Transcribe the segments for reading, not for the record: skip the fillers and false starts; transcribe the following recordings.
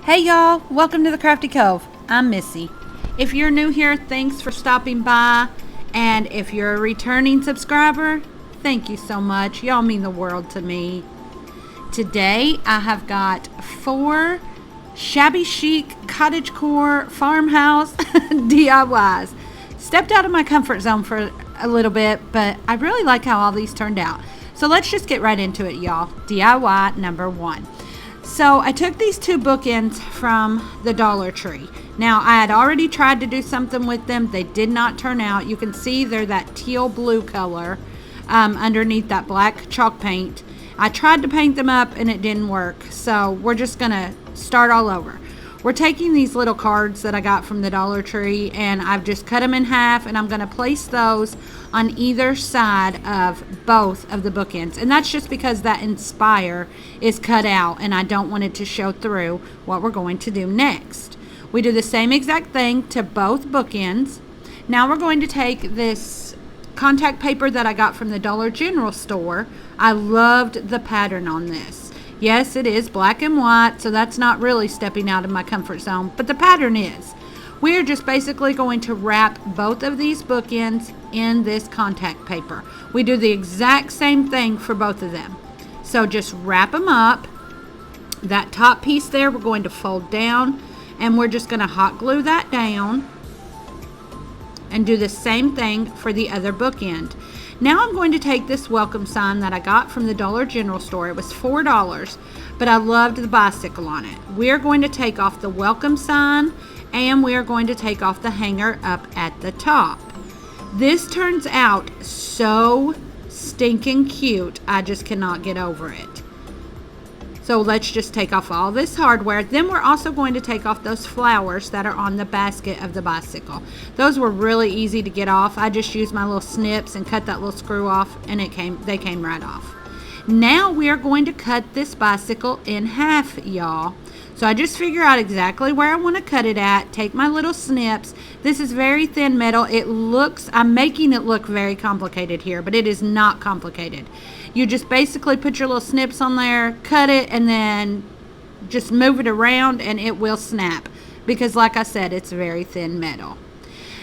Hey y'all, welcome to the Crafty Cove. I'm Missy. If you're new here, thanks for stopping by. And if you're a returning subscriber, thank you so much. Y'all mean the world to me. Today I have got 4 Shabby Chic Cottagecore Farmhouse DIYs. Stepped out of my comfort zone for a little bit, but I really like how all these turned out. So let's just get right into it, y'all. DIY number 1. So I took these 2 bookends from the Dollar Tree. Now I had already tried to do something with them. They did not turn out. You can see they're that teal blue color underneath that black chalk paint. I tried to paint them up and it didn't work. So we're just gonna start all over. We're taking these little cards that I got from the Dollar Tree and I've just cut them in half, and I'm going to place those on either side of both of the bookends. And that's just because that Inspire is cut out and I don't want it to show through what we're going to do next. We do the same exact thing to both bookends. Now we're going to take this contact paper that I got from the Dollar General store. I loved the pattern on this. Yes, it is black and white, so that's not really stepping out of my comfort zone, but the pattern is. We're just basically going to wrap both of these bookends in this contact paper. We do the exact same thing for both of them. So just wrap them up. That top piece there we're going to fold down, and we're just going to hot glue that down and do the same thing for the other bookend. Now I'm going to take this welcome sign that I got from the Dollar General store. It was $4, but I loved the bicycle on it. We're going to take off the welcome sign, and we are going to take off the hanger up at the top. This turns out so stinking cute. I just cannot get over it. So let's just take off all this hardware. Then we're also going to take off those flowers that are on the basket of the bicycle. Those were really easy to get off. I just used my little snips and cut that little screw off, and they came right off. Now we are going to cut this bicycle in half, y'all. So I just figure out exactly where I want to cut it at, take my little snips. This is very thin metal. I'm making it look very complicated here, but it is not complicated. You just basically put your little snips on there, cut it, and then just move it around and it will snap. Because like I said, it's very thin metal.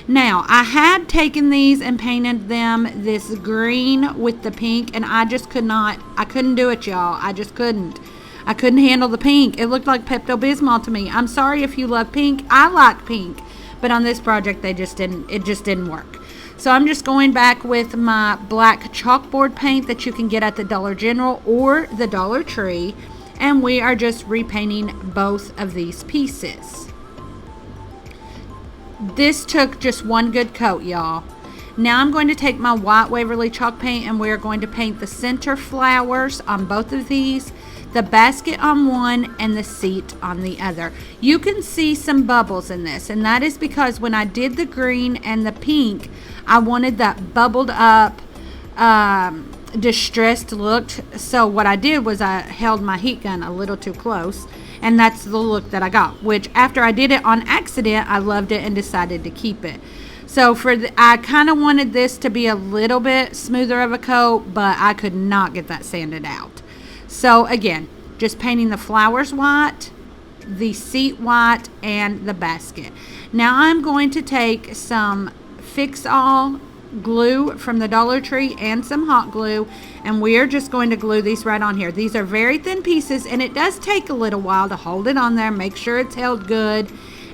Now, I had taken these and painted them this green with the pink, and I couldn't do it, y'all. I just couldn't. I couldn't handle the pink. It looked like Pepto-Bismol to me. I'm sorry if you love pink. I like pink. But on this project, it just didn't work. So I'm just going back with my black chalkboard paint that you can get at the Dollar General or the Dollar Tree. And we are just repainting both of these pieces. This took just one good coat, y'all. Now I'm going to take my white Waverly chalk paint, and we are going to paint the center flowers on both of these, the basket on one, and the seat on the other. You can see some bubbles in this, and that is because when I did the green and the pink, I wanted that bubbled up, distressed look. So what I did was I held my heat gun a little too close, and that's the look that I got, which after I did it on accident, I loved it and decided to keep it. So I kind of wanted this to be a little bit smoother of a coat, but I could not get that sanded out. So again, just painting the flowers white, the seat white, and the basket. Now I'm going to take some Fix-All glue from the Dollar Tree and some hot glue, and we are just going to glue these right on here. These are very thin pieces, and it does take a little while to hold it on there, make sure it's held good,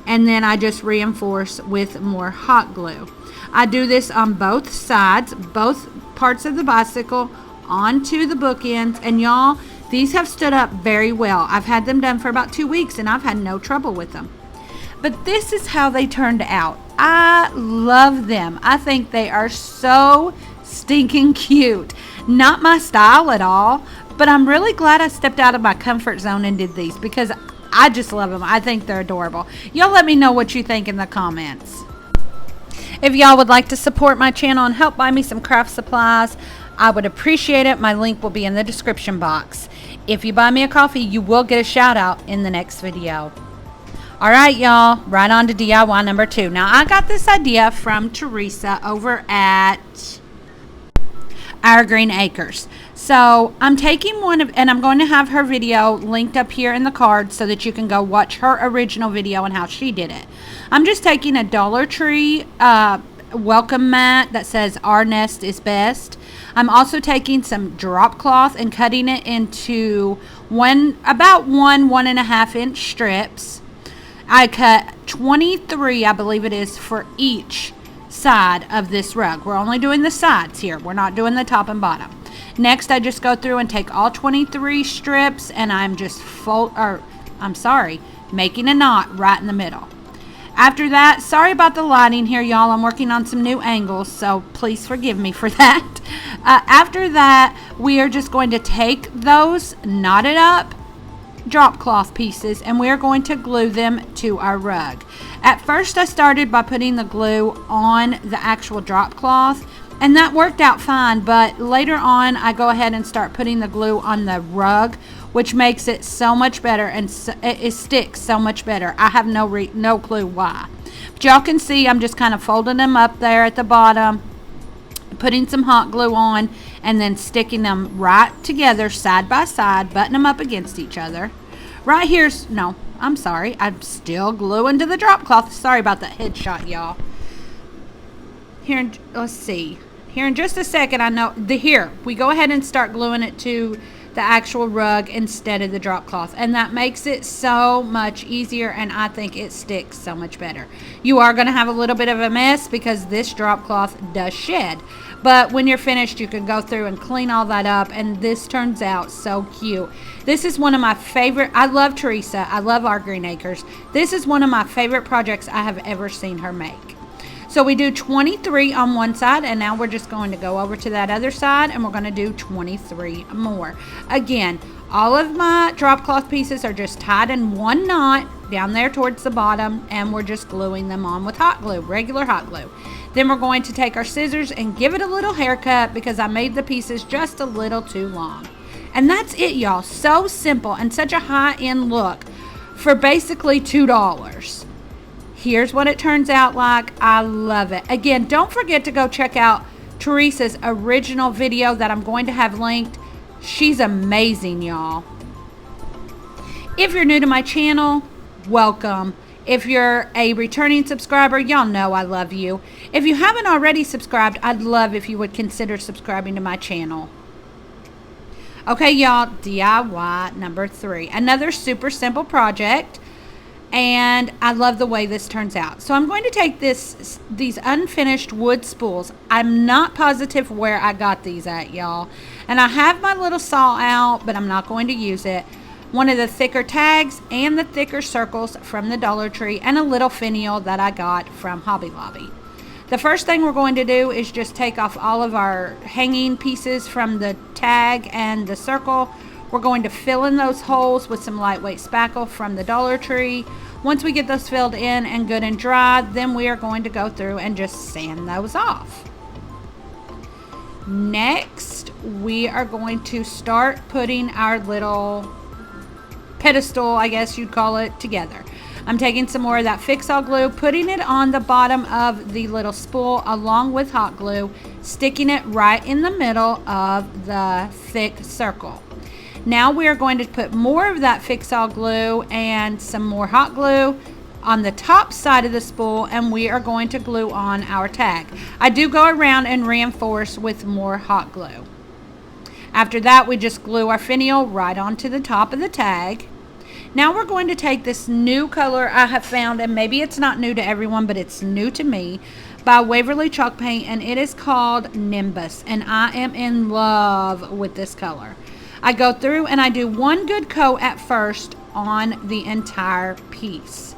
and then I just reinforce with more hot glue. I do this on both sides, both parts of the bicycle, onto the bookends, and y'all, these have stood up very well. I've had them done for about 2 weeks and I've had no trouble with them. But this is how they turned out. I love them. I think they are so stinking cute. Not my style at all, but I'm really glad I stepped out of my comfort zone and did these because I just love them. I think they're adorable. Y'all let me know what you think in the comments. If y'all would like to support my channel and help buy me some craft supplies, I would appreciate it. My link will be in the description box. If you buy me a coffee, you will get a shout out in the next video. All right, y'all, right on to DIY number 2. Now, I got this idea from Teresa over at Our Green Acres. So I'm taking one of, and I'm going to have her video linked up here in the card so that you can go watch her original video and how she did it. I'm just taking a Dollar Tree welcome mat that says "Our Nest is Best." I'm also taking some drop cloth and cutting it into about 1.5 inch strips. I cut 23, I believe it is, for each side of this rug. We're only doing the sides here. We're not doing the top and bottom. Next, I just go through and take all 23 strips and I'm just making a knot right in the middle. After that, sorry about the lighting here, y'all. I'm working on some new angles, so please forgive me for that. After that, we are just going to take those knotted up drop cloth pieces and we're going to glue them to our rug. At first, I started by putting the glue on the actual drop cloth, and that worked out fine, but later on I go ahead and start putting the glue on the rug, which makes it so much better, and it sticks so much better. I have no clue why. But y'all can see I'm just kind of folding them up there at the bottom, putting some hot glue on, and then sticking them right together side by side, button them up against each other. Right here's, I'm still gluing to the drop cloth. Sorry about that headshot, y'all. Let's see. Here in just a second, we go ahead and start gluing it to the actual rug instead of the drop cloth, and that makes it so much easier, and I think it sticks so much better. You are going to have a little bit of a mess because this drop cloth does shed, but when you're finished, you can go through and clean all that up, and this turns out so cute. This is one of my favorite. I love Teresa. I love our Green Acres. This is one of my favorite projects I have ever seen her make. So we do 23 on one side, and now we're just going to go over to that other side and we're going to do 23 more. Again, all of my drop cloth pieces are just tied in one knot down there towards the bottom, and we're just gluing them on with hot glue, regular hot glue. Then we're going to take our scissors and give it a little haircut because I made the pieces just a little too long. And that's it, y'all. So simple and such a high-end look for basically $2. Here's what it turns out like. I love it. Again, don't forget to go check out Teresa's original video that I'm going to have linked. She's amazing, y'all. If you're new to my channel, welcome. If you're a returning subscriber, y'all know I love you. If you haven't already subscribed, I'd love if you would consider subscribing to my channel. Okay, y'all, DIY number 3. Another super simple project. And I love the way this turns out. So I'm going to take these unfinished wood spools. I'm not positive where I got these at, y'all. And I have my little saw out, but I'm not going to use it. One of the thicker tags and the thicker circles from the Dollar Tree, and a little finial that I got from Hobby Lobby. The first thing we're going to do is just take off all of our hanging pieces from the tag and the circle. We're going to fill in those holes with some lightweight spackle from the Dollar Tree. Once we get those filled in and good and dry, then we are going to go through and just sand those off. Next, we are going to start putting our little pedestal, I guess you'd call it, together. I'm taking some more of that fix-all glue, putting it on the bottom of the little spool along with hot glue, sticking it right in the middle of the thick circle. Now we are going to put more of that fix-all glue and some more hot glue on the top side of the spool, and we are going to glue on our tag. I do go around and reinforce with more hot glue. After that, we just glue our finial right onto the top of the tag. Now we're going to take this new color I have found, and maybe it's not new to everyone, but it's new to me, by Waverly Chalk Paint, and it is called Nimbus, and I am in love with this color. I go through and I do one good coat at first on the entire piece.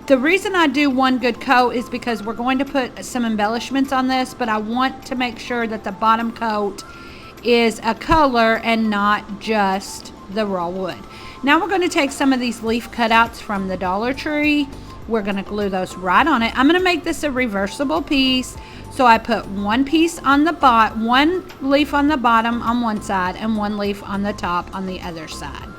The reason I do one good coat is because we're going to put some embellishments on this, but I want to make sure that the bottom coat is a color and not just the raw wood. Now we're going to take some of these leaf cutouts from the Dollar Tree. We're going to glue those right on it. I'm going to make this a reversible piece. So I put one piece on the one leaf on the bottom on one side and one leaf on the top on the other side.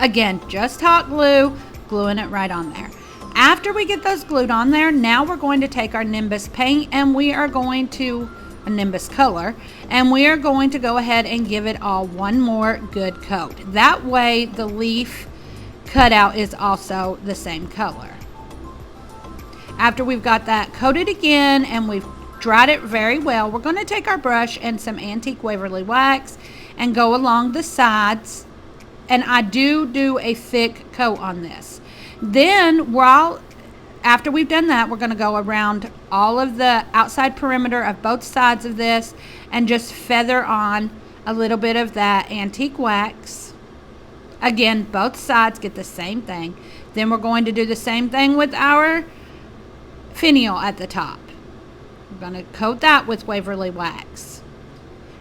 Again, just hot glue, gluing it right on there. After we get those glued on there, now we're going to take our Nimbus paint and we are going to a Nimbus color, and we are going to go ahead and give it all one more good coat. That way the leaf cutout is also the same color. After we've got that coated again and we've dried it very well, we're going to take our brush and some antique Waverly wax and go along the sides, and I do a thick coat on this. Then after we've done that, we're going to go around all of the outside perimeter of both sides of this and just feather on a little bit of that antique wax. Again, both sides get the same thing. Then we're going to do the same thing with our finial at the top. We're going to coat that with Waverly wax.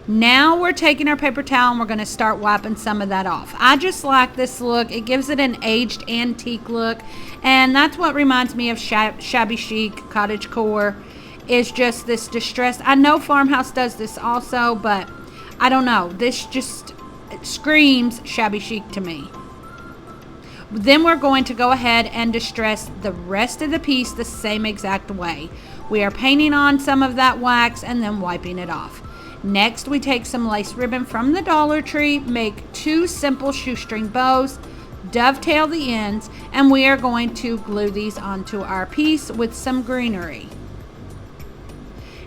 Now we're taking our paper towel and we're going to start wiping some of that off. I just like this look. It gives it an aged antique look, and that's what reminds me of Shabby Chic, Cottagecore, is just this distressed. I know Farmhouse does this also, but I don't know. This just screams Shabby Chic to me. Then we're going to go ahead and distress the rest of the piece the same exact way. We are painting on some of that wax and then wiping it off. Next, we take some lace ribbon from the Dollar Tree, make 2 simple shoestring bows, dovetail the ends, and we are going to glue these onto our piece with some greenery.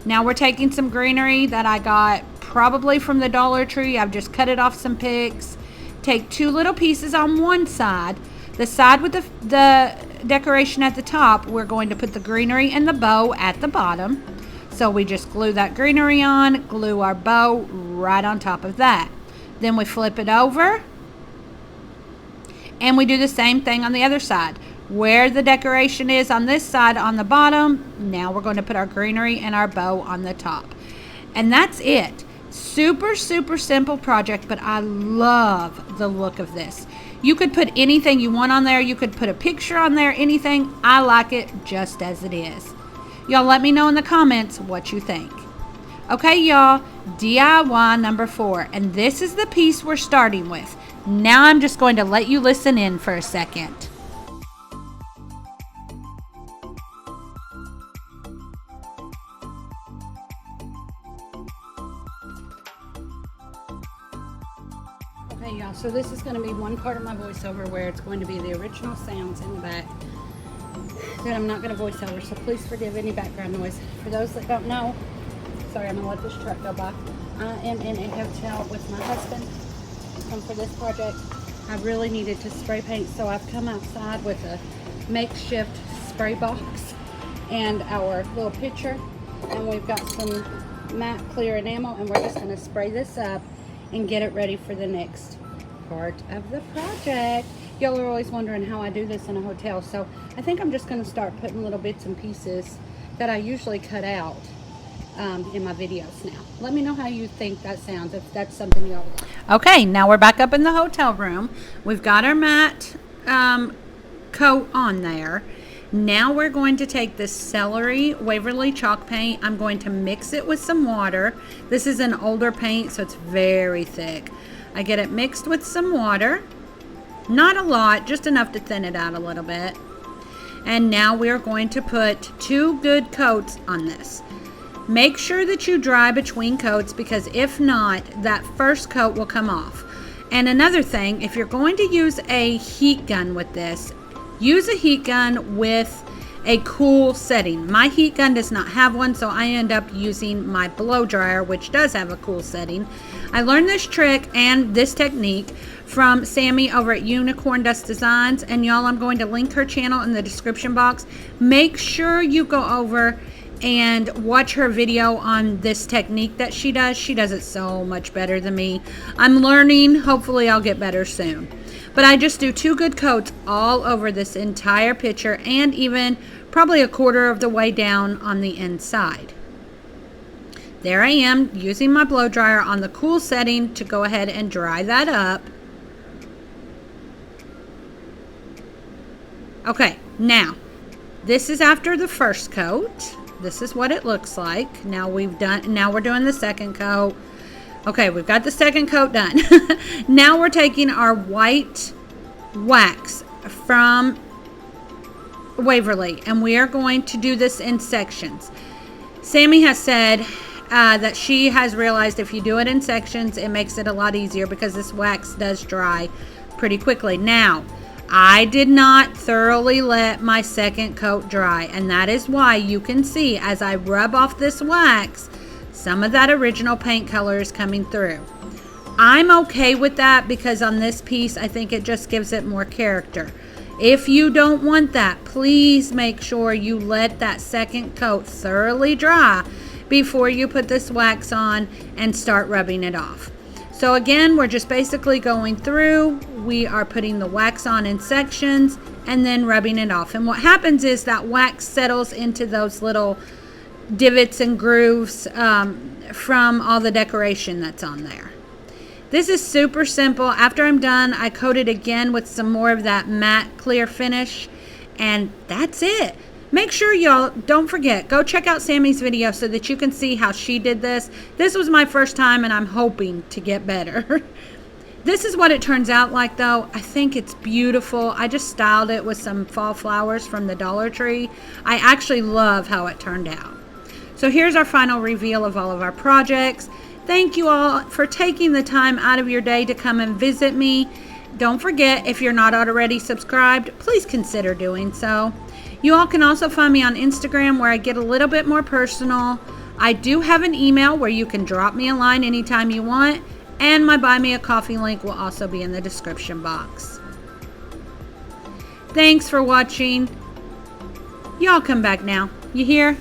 Now we're taking some greenery that I got probably from the Dollar Tree. I've just cut it off some picks. Take 2 little pieces on one side. The side with the decoration at the top, we're going to put the greenery and the bow at the bottom. So we just glue that greenery on, glue our bow right on top of that. Then we flip it over and we do the same thing on the other side. Where the decoration is on this side on the bottom, now we're going to put our greenery and our bow on the top. And that's it. Super simple project, but I love the look of this. You could put anything you want on there. You could put a picture on there, anything. I like it just as it is. Y'all let me know in the comments what you think. Okay, y'all, DIY number 4, and this is the piece we're starting with. Now I'm just going to let you listen in for a second. Okay, y'all, so this is going to be one part of my voiceover where it's going to be the original sounds in the back that I'm not going to voice over, so please forgive any background noise. For those that don't know, sorry, I'm going to let this truck go by. I am in a hotel with my husband, and for this project I really needed to spray paint, so I've come outside with a makeshift spray box and our little pitcher, and we've got some matte clear enamel, and we're just going to spray this up and get it ready for the next part of the project. Y'all are always wondering how I do this in a hotel, so I think I'm just going to start putting little bits and pieces that I usually cut out in my videos now. Let me know how you think that sounds, if that's something y'all like. Okay, now we're back up in the hotel room. We've got our matte coat on there. Now we're going to take this celery Waverly chalk paint. I'm going to mix it with some water. This is an older paint, so it's very thick. I get it mixed with some water. Not a lot, just enough to thin it out a little bit. And now we're going to put 2 good coats on this. Make sure that you dry between coats, because if not, that first coat will come off. And another thing, if you're going to use a heat gun with this, use a heat gun with a cool setting. My heat gun does not have one, so I end up using my blow dryer, which does have a cool setting. I learned this trick and this technique from Sammie over at Unicorn Dust Designs, and y'all, I'm going to link her channel in the description box. Make sure you go over and watch her video on this technique that she does. She does it so much better than me. I'm learning. Hopefully I'll get better soon. But I just do 2 good coats all over this entire picture, and even probably a quarter of the way down on the inside. There I am using my blow dryer on the cool setting to go ahead and dry that up. Okay, now this is after the first coat. This is what it looks like. Now we're doing the second coat. Okay, we've got the second coat done. Now we're taking our white wax from Waverly, and we are going to do this in sections. Sammie has said, that she has realized if you do it in sections, it makes it a lot easier because this wax does dry pretty quickly. Now, I did not thoroughly let my second coat dry, and that is why you can see as I rub off this wax, some of that original paint color is coming through. I'm okay with that because on this piece, I think it just gives it more character. If you don't want that, please make sure you let that second coat thoroughly dry before you put this wax on and start rubbing it off. So again, we're just basically going through. We are putting the wax on in sections and then rubbing it off. And what happens is that wax settles into those little divots and grooves from all the decoration that's on there. This is super simple. After I'm done, I coat it again with some more of that matte clear finish, and that's it. Make sure y'all don't forget, go check out Sammie's video so that you can see how she did this. This was my first time and I'm hoping to get better. This is what it turns out like though. I think it's beautiful. I just styled it with some fall flowers from the Dollar Tree. I actually love how it turned out. So here's our final reveal of all of our projects. Thank you all for taking the time out of your day to come and visit me. Don't forget, if you're not already subscribed, please consider doing so. You all can also find me on Instagram where I get a little bit more personal. I do have an email where you can drop me a line anytime you want, and my Buy Me a Coffee link will also be in the description box. Thanks for watching. Y'all come back now. You hear?